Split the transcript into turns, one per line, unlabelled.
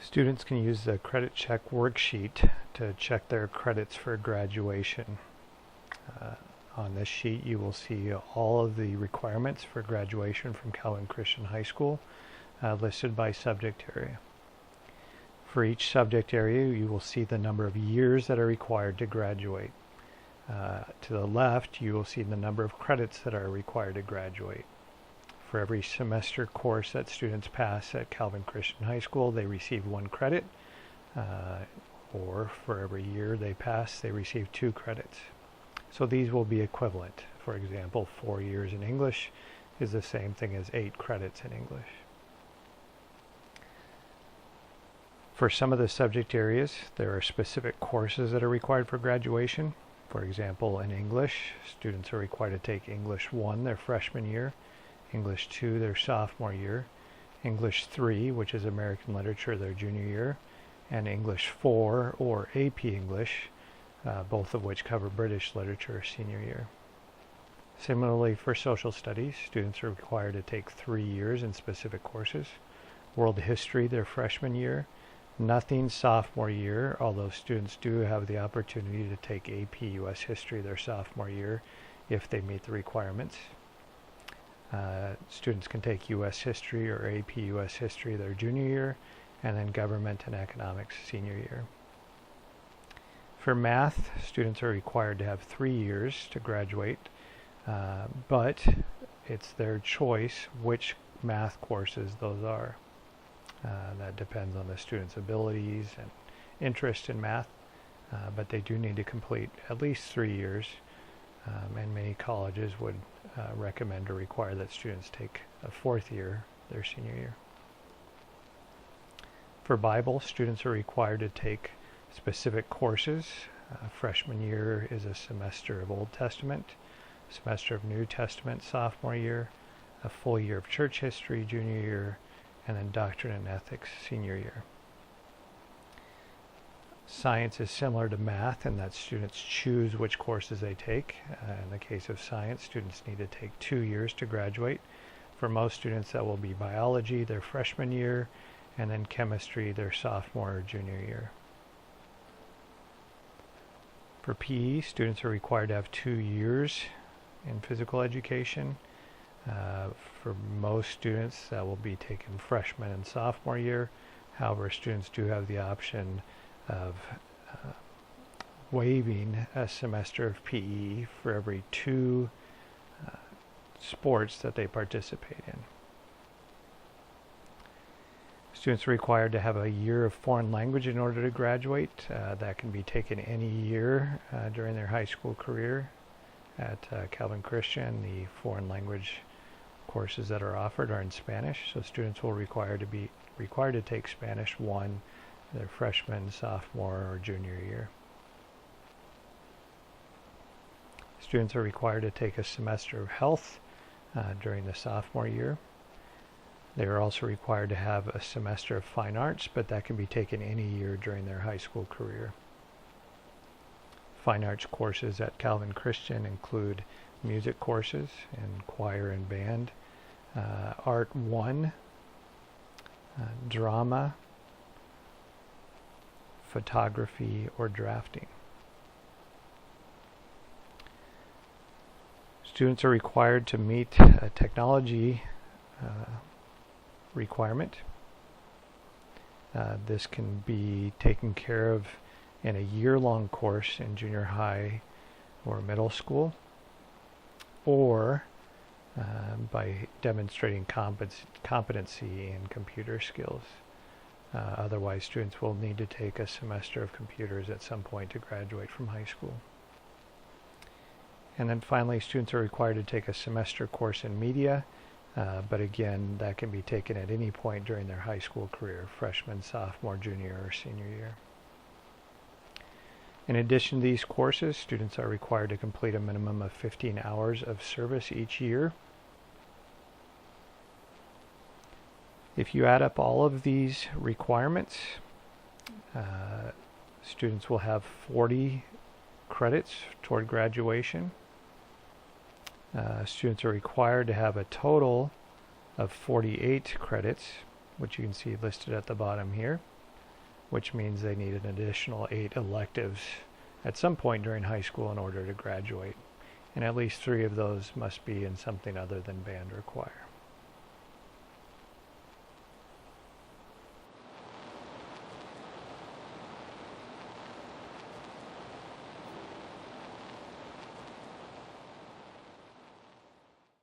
Students can use the credit check worksheet to check their credits for graduation. Uh, on this sheet you will see all of the requirements for graduation from Calvin Christian High School listed by subject area. For each subject area you will see the number of years that are required to graduate. To the left you will see the number of credits that are required to graduate. For every semester course that students pass at Calvin Christian High School, they receive 1 credit, or for every year they pass, they receive 2 credits. So these will be equivalent. For example, 4 years in English is the same thing as 8 credits in English. For some of the subject areas, there are specific courses that are required for graduation. For example, in English, students are required to take English 1 their freshman year, English 2 their sophomore year, English 3, which is American Literature, their junior year, and English 4 or AP English, both of which cover British Literature, senior year. Similarly, for social studies, students are required to take 3 years in specific courses. World History their freshman year, nothing sophomore year, although students do have the opportunity to take AP US History their sophomore year if they meet the requirements. Students can take US History or AP US History their junior year, and then Government and Economics senior year. For math, students are required to have 3 years to graduate, but it's their choice which math courses those are. That depends on the student's abilities and interest in math, but they do need to complete at least 3 years, and many colleges would recommend or require that students take a 4th year their senior year. For Bible, students are required to take specific courses. Freshman year is a semester of Old Testament, semester of New Testament sophomore year, a full year of church history junior year, and then Doctrine and Ethics senior year. Science is similar to math in that students choose which courses they take. In the case of science, students need to take 2 years to graduate. For most students that will be biology their freshman year, and then chemistry their sophomore or junior year. For PE, students are required to have 2 years in physical education. For most students that will be taken freshman and sophomore year. However, students do have the option of waiving a semester of PE for every 2 sports that they participate in. Students are required to have a year of foreign language in order to graduate. That can be taken any year during their high school career. At Calvin Christian, the foreign language courses that are offered are in Spanish, so students will required to take Spanish 1 their freshman, sophomore, or junior year. Students are required to take a semester of health during the sophomore year. They are also required to have a semester of fine arts, but that can be taken any year during their high school career. Fine arts courses at Calvin Christian include music courses in choir and band, Art 1, drama, photography, or drafting. Students are required to meet a technology requirement. This can be taken care of in a year-long course in junior high or middle school, or by demonstrating competency in computer skills. Otherwise, students will need to take a semester of computers at some point to graduate from high school. And then finally, students are required to take a semester course in media, but again, that can be taken at any point during their high school career, freshman, sophomore, junior, or senior year. In addition to these courses, students are required to complete a minimum of 15 hours of service each year. If you add up all of these requirements, students will have 40 credits toward graduation. Students are required to have a total of 48 credits, which you can see listed at the bottom here. which means they need an additional 8 electives at some point during high school in order to graduate. And at least 3 of those must be in something other than band or choir.